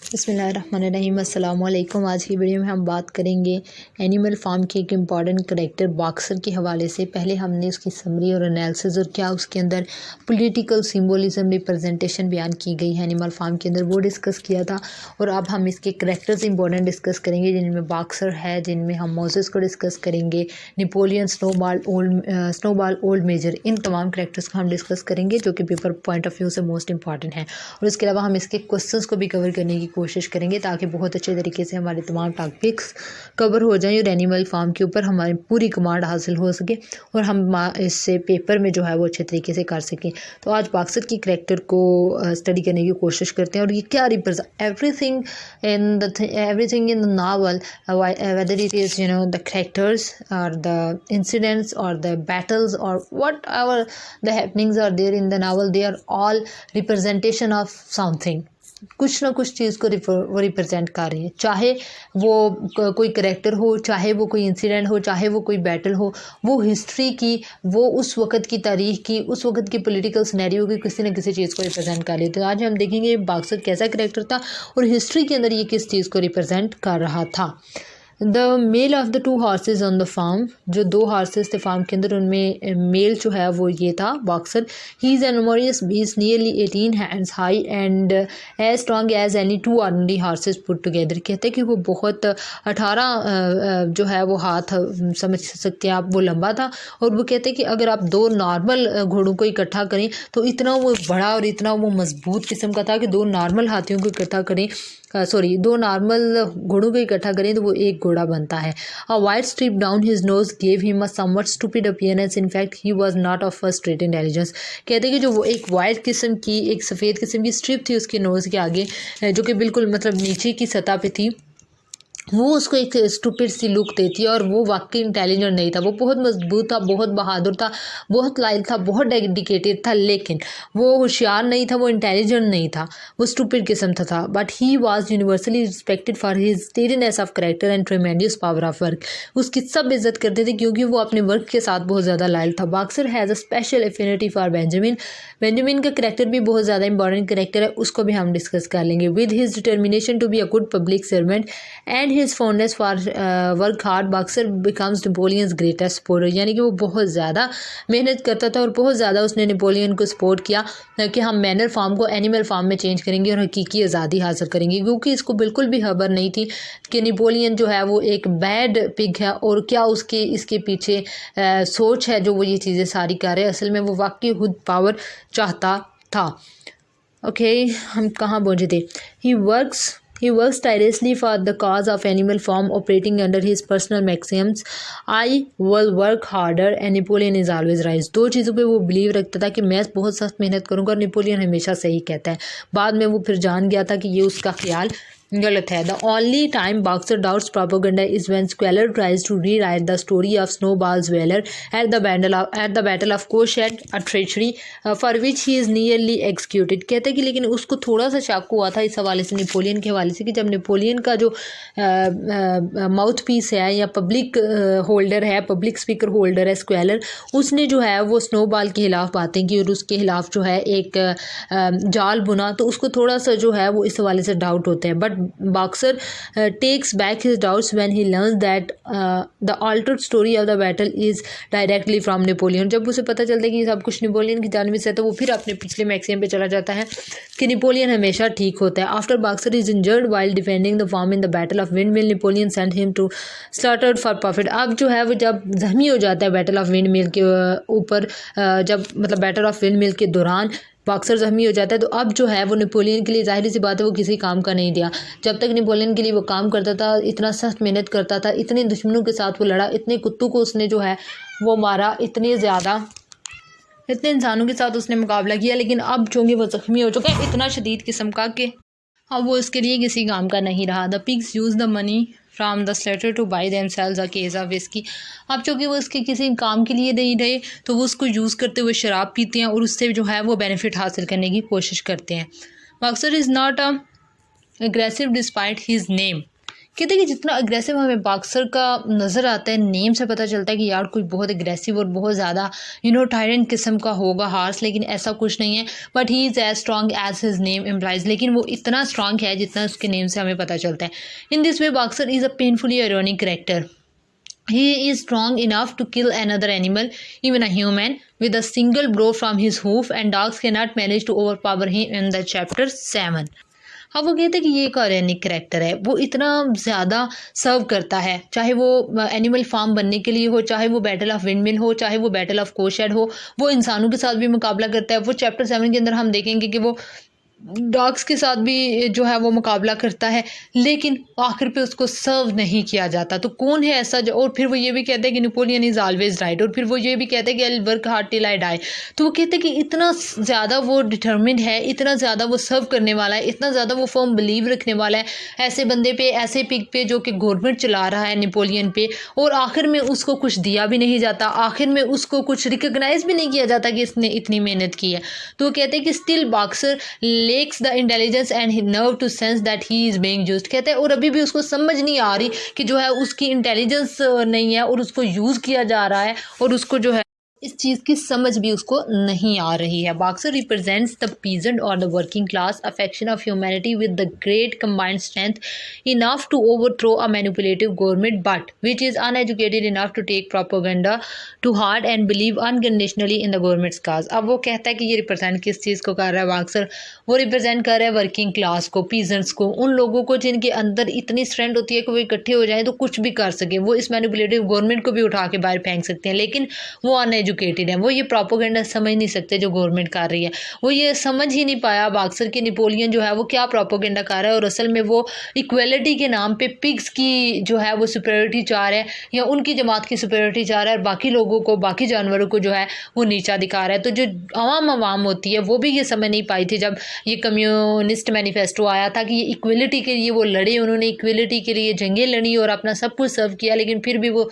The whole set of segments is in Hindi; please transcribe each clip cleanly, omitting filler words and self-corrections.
बिस्मिल्लाहिर्रहमानिर्रहीम अस्सलाम वालेकुम। आज की वीडियो में हम बात करेंगे एनिमल फार्म के एक इम्पॉर्टेंट करैक्टर बॉक्सर के हवाले से। पहले हमने उसकी समरी और एनालिसिस और क्या उसके अंदर पॉलिटिकल सिंबोलिज्म रिप्रेजेंटेशन बयान की गई है एनिमल फार्म के अंदर, वो डिस्कस किया था। और अब हम इसके करैक्टर्स इंपॉर्टेंट डिस्कस करेंगे, जिनमें बॉक्सर है, जिनमें हम मोसेस को डिस्कस करेंगे, नेपोलियन, स्नोबॉल, ओल्ड मेजर, इन तमाम करैक्टर्स को हम डिस्कस करेंगे जो कि पेपर पॉइंट ऑफ व्यू से मोस्ट इंपॉर्टेंट है। और इसके अलावा हम इसके क्वेश्चंस को भी कवर करने की कोशिश करेंगे ताकि बहुत अच्छे तरीके से हमारे तमाम टॉपिक्स कवर हो जाएं और एनिमल फार्म के ऊपर हमारी पूरी कमांड हासिल हो सके और हम इससे पेपर में जो है वो अच्छे तरीके से कर सकें। तो आज बॉक्सर की करैक्टर को स्टडी करने की कोशिश करते हैं और ये क्या represent everything in the novel, whether it is the characters or the incidents or the battles or whatever the happenings are there in the novel, they are all representation of something। कुछ ना कुछ चीज़ को वो रिप्रेजेंट कर रही है, चाहे वो कोई करैक्टर हो, चाहे वो कोई इंसिडेंट हो, चाहे वो कोई बैटल हो, वो हिस्ट्री की, वो उस वक़्त की तारीख़ की, उस वक़्त की पॉलिटिकल सिनेरियो की किसी न किसी चीज़ को रिप्रेजेंट कर रही है। तो आज हम देखेंगे बॉक्सर कैसा करैक्टर था और हिस्ट्री के अंदर ये किस चीज़ को रिप्रेजेंट कर रहा था। The male of the 2 horses on the farm, जो 2 हॉर्सेज थे फार्म के अंदर, उनमें मेल जो है वो ये था Boxer. He is enormous beast nearly 18 hands high and as strong as any 2 ordinary horses put together. कहते हैं कि वो बहुत 18 जो है वो हाथ, समझ सकते हैं आप, वो लंबा था। और वो कहते हैं कि अगर आप 2 नॉर्मल घोड़ों को इकट्ठा करें तो इतना वो बड़ा और इतना वो मजबूत किस्म का था कि 2 नॉर्मल हाथियों को इकट्ठा करें, 2 नॉर्मल घोड़ों को इकट्ठा करें तो वो एक घोड़ा बनता है। अ white strip down his nose gave him a somewhat stupid appearance, in fact he was not of a straight intelligence. कहते हैं कि जो वो एक वाइट किस्म की, एक सफ़ेद किस्म की स्ट्रिप थी उसके नोज़ के आगे, जो कि बिल्कुल मतलब नीचे की सतह पे थी, वो उसको एक स्टूपिड सी लुक देती है। और वो वाकई इंटेलिजेंट नहीं था, वो बहुत मजबूत था, बहुत बहादुर था, बहुत लायल था, बहुत डेडिकेटेड था, लेकिन वो होशियार नहीं था, वो इंटेलिजेंट नहीं था, वो स्टूपिड किस्म था। But he was universally respected for his steadiness of character and tremendous power of work. उसकी सब इज्जत करते थे क्योंकि वो अपने वर्क के साथ बहुत ज़्यादा लायल था। Boxer has a special affinity for Benjamin. Benjamin का करैक्टर भी बहुत ज़्यादा इंपॉर्टेंट करैक्टर है, उसको भी हम डिस्कस कर लेंगे। With his determination to be a good public servant and his fondness for work hard, Boxer becomes Napoleon's greatest supporter. यानी कि वो बहुत ज़्यादा मेहनत करता था और बहुत ज़्यादा उसने नेपोलियन को सपोर्ट किया कि हम मैनर फार्म को एनिमल फार्म में चेंज करेंगे और हकीकी आज़ादी हासिल करेंगे, क्योंकि इसको बिल्कुल भी खबर नहीं थी कि नेपोलियन जो है वो एक बैड पिग है और क्या उसके इसके पीछे सोच है जो वो ये चीज़ें सारी कर रहे हैं। असल में वो वाकई खुद पावर चाहता था। ओके, हम कहाँ पहुँचे थे? He works tirelessly for the cause of animal farm, operating under his personal maxims, I will work harder and Napoleon is always right। 2 चीज़ों पे वो बिलीव रखता था कि मैं बहुत सख्त मेहनत करूँगा और नेपोलियन हमेशा सही कहता है। बाद में वो फिर जान गया था कि ये उसका ख्याल गलत है। The only time Boxer doubts propaganda is when Squealer tries to rewrite the story of Snowball's valour at the battle of Cowshed, a treachery for which he is nearly executed. कहते हैं कि लेकिन उसको थोड़ा सा शक हुआ था इस हवाले से, नेपोलियन के हवाले से, कि जब नेपोलियन का जो माउथ पीस है या पब्लिक होल्डर है, पब्लिक स्पीकर होल्डर है स्क्वेलर, उसने जो है वो स्नोबॉल के खिलाफ बातें की और उसके खिलाफ जो है एक जाल बुना, तो उसको थोड़ा सा जो है वो इस हवाले से डाउट होते हैं। But boxer takes back his doubts when he learns that the altered story of the battle is directly from Napoleon। जब उसे पता चलता है कि सब कुछ नेपोलियन की जानिब से है तो वो फिर अपने पिछले मैक्सियम पे चला जाता है कि नेपोलियन हमेशा ठीक होता है। After boxer is injured while defending the farm in the battle of Windmill, Napoleon sent him to slaughtered for profit। अब जो है वो जब जख्मी हो जाता है बैटल ऑफ विंडमिल के ऊपर, जब मतलब बैटल ऑफ विंडमिल के दौरान बॉक्सर ज़ख्मी हो जाता है, तो अब जो है वो नेपोलियन के लिए ज़ाहिर सी बात है वो किसी काम का नहीं दिया। जब तक नेपोलियन के लिए वो काम करता था, इतना सख्त मेहनत करता था, इतने दुश्मनों के साथ वो लड़ा, इतने कुत्तों को उसने जो है वो मारा, इतने इंसानों के साथ उसने मुकाबला किया, लेकिन अब चूँकि वो ज़ख्मी हो चुका है इतना शदीद किस्म का कि अब वो इसके लिए किसी काम का नहीं रहा। The pigs use the money from the Slater two by themselves a case of whisky. अब चूँकि वो उसके किसी काम के लिए नहीं रहे तो वो उसको यूज़ करते हुए शराब पीते हैं और उससे जो है वो बेनिफिट हासिल करने की कोशिश करते हैं। Boxer is not a aggressive despite his name. कहते हैं कि जितना अग्रेसिव हमें बॉक्सर का नज़र आता है, नेम से पता चलता है कि यार कोई बहुत अग्रेसिव और बहुत ज़्यादा टायरेंट किस्म का होगा, हार्स, लेकिन ऐसा कुछ नहीं है। But he is as strong as his name implies, लेकिन वो इतना स्ट्रॉन्ग है जितना उसके नेम से हमें पता चलता है। In this way boxer is a painfully ironic character. He is strong enough to kill another animal, even a human, with a single blow from his hoof, and dogs cannot manage to overpower him in the chapter 7. हाँ, वो कहते हैं कि ये एक ऑर्गेनिक करेक्टर है, वो इतना ज़्यादा सर्व करता है, चाहे वो एनिमल फार्म बनने के लिए हो, चाहे वो बैटल ऑफ विंडमिल हो, चाहे वो बैटल ऑफ कोशेड हो, वो इंसानों के साथ भी मुकाबला करता है। वो चैप्टर 7 के अंदर हम देखेंगे कि वो डॉग्स के साथ भी जो है वो मुकाबला करता है, लेकिन आखिर पे उसको सर्व नहीं किया जाता। तो कौन है ऐसा जो, और फिर वो ये भी कहते हैं कि नेपोलियन इज़ ऑलवेज राइट, और फिर वो ये भी कहते हैं कि I work hard till I die. तो वो कहते हैं कि इतना ज़्यादा वो डिटर्मिन्ड है, इतना ज़्यादा वो सर्व करने वाला है, इतना ज़्यादा वो फर्म बिलीव रखने वाला है ऐसे बंदे पे, ऐसे पिग पे जो कि गवर्नमेंट चला रहा है नेपोलियन पे, और आखिर में उसको कुछ दिया भी नहीं जाता, आखिर में उसको कुछ रिकग्नाइज भी नहीं किया जाता कि इसने इतनी मेहनत की है। तो वो कहते हैं कि still Boxer lacks the intelligence and nerve to sense that he is being used. कहते हैं और अभी भी उसको समझ नहीं आ रही कि जो है उसकी इंटेलिजेंस नहीं है और उसको यूज़ किया जा रहा है, और उसको जो है इस चीज़ की समझ भी उसको नहीं आ रही है। बॉक्सर रिप्रेजेंट्स द पीजेंट और the working class affection of humanity with the great combined strength enough to overthrow a manipulative government but which is uneducated enough to take propaganda to heart and believe unconditionally in the government's cause. अब वो कहता है कि ये रिप्रेजेंट किस चीज़ को कर रहा है बॉक्सर, वो रिप्रेजेंट कर रहा है वर्किंग क्लास को, पीजेंट्स को, उन लोगों को जिनके अंदर इतनी स्ट्रेंथ होती है कि वो इकट्ठे हो जाएं तो कुछ भी कर सके। वो इस मैनिपुलेटिव गवर्नमेंट को भी उठा के बाहर फेंक सकते हैं, लेकिन वो अनएजुकेटेड है, वो ये प्रोपेगेंडा समझ नहीं सकते जो गवर्नमेंट कर रही है। वो ये समझ ही नहीं पाया बॉक्सर के नेपोलियन जो है वो क्या प्रोपेगेंडा कर रहा है, और असल में वो इक्वलिटी के नाम पे पिग्स की जो है वो सुपीरियरिटी चाह रहा है, या उनकी जमात की सुपीरियरिटी चाह रहा है, और बाकी लोगों को, बाकी जानवरों को जो है वो नीचा दिखा रहा है। तो जो आवाम होती है वो भी ये समझ नहीं पाई थी जब ये कम्युनिस्ट मैनिफेस्टो आया था कि ये इक्वलिटी के लिए वो लड़े, उन्होंने इक्वलिटी के लिए जंगें लड़ी और अपना सब कुछ सर्व किया, लेकिन फिर भी वो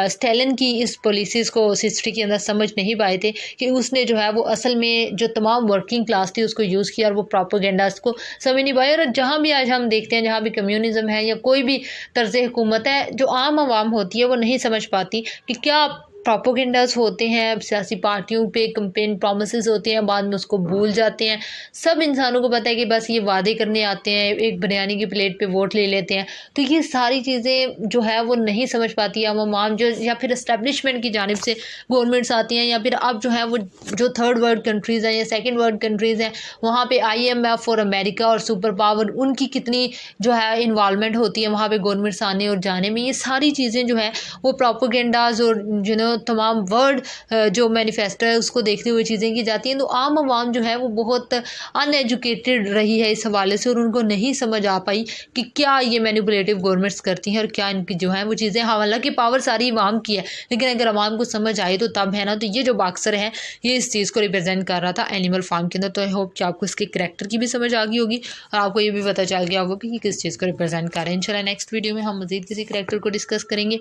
स्टैलिन की इस पॉलिसीज़ को हिस्ट्री के अंदर समझ नहीं पाए थे कि उसने जो है वो असल में जो तमाम वर्किंग क्लास थी उसको यूज़ किया, और वो प्रोपेगेंडास को समझ नहीं पाए। और जहाँ भी आज हम देखते हैं, जहाँ भी कम्युनिज़म है या कोई भी तर्ज हुकूमत है, जो आम आवाम होती है वो नहीं समझ पाती कि क्या प्रोपेगेंडास होते हैं, सियासी पार्टियों पे कैंपेन प्रोमिसेस होते हैं, बाद में उसको भूल जाते हैं। सब इंसानों को पता है कि बस ये वादे करने आते हैं, एक बिरयानी की प्लेट पे वोट ले लेते हैं। तो ये सारी चीज़ें जो है वो नहीं समझ पाती आवाम, जो या फिर इस्टेब्लिशमेंट की जानिब से गवर्नमेंट्स आती हैं, या फिर अब जो है वो जो थर्ड वर्ल्ड कंट्रीज़ हैं या सेकेंड वर्ल्ड कंट्रीज़ हैं, वहाँ पर IMF और अमेरिका और सुपर पावर, उनकी कितनी जो है इन्वॉल्वमेंट होती है वहाँ पर गवर्नमेंट्स आने और जाने में। ये सारी चीज़ें जो है वो प्रोपेगेंडाज और तमाम वर्ड जो मैनिफेस्टो है उसको देखते हुए चीज़ें की जाती हैं। तो आम आवाम जो है वो बहुत अनएजुकेटेड रही है इस हवाले से, और उनको नहीं समझ आ पाई कि क्या ये मैनिपुलेटिव गवर्नमेंट्स करती हैं और क्या इनकी जो है वो चीज़ें। हालांकि पावर सारी आवाम की है, लेकिन अगर आवाम को समझ आए तो तब है ना। तो ये जो बॉक्सर है ये इस चीज़ को रिप्रेजेंट कर रहा था एनिमल फार्म के अंदर। तो आई होप कि आपको इसके करैक्टर की भी समझ आ गई होगी और आपको ये भी पता चल गया होगा कि किस चीज़ को रिप्रेजेंट कर रहे हैं। इंशाल्लाह नेक्स्ट वीडियो में हम मज़ीद किसी करैक्टर को डिस्कस करेंगे,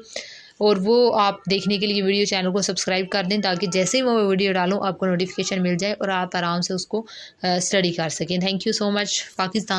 और वो आप देखने के लिए वीडियो चैनल को सब्सक्राइब कर दें ताकि जैसे ही मैं वीडियो डालूँ आपको नोटिफिकेशन मिल जाए और आप आराम से उसको स्टडी कर सकें। Thank you so much. Pakistan.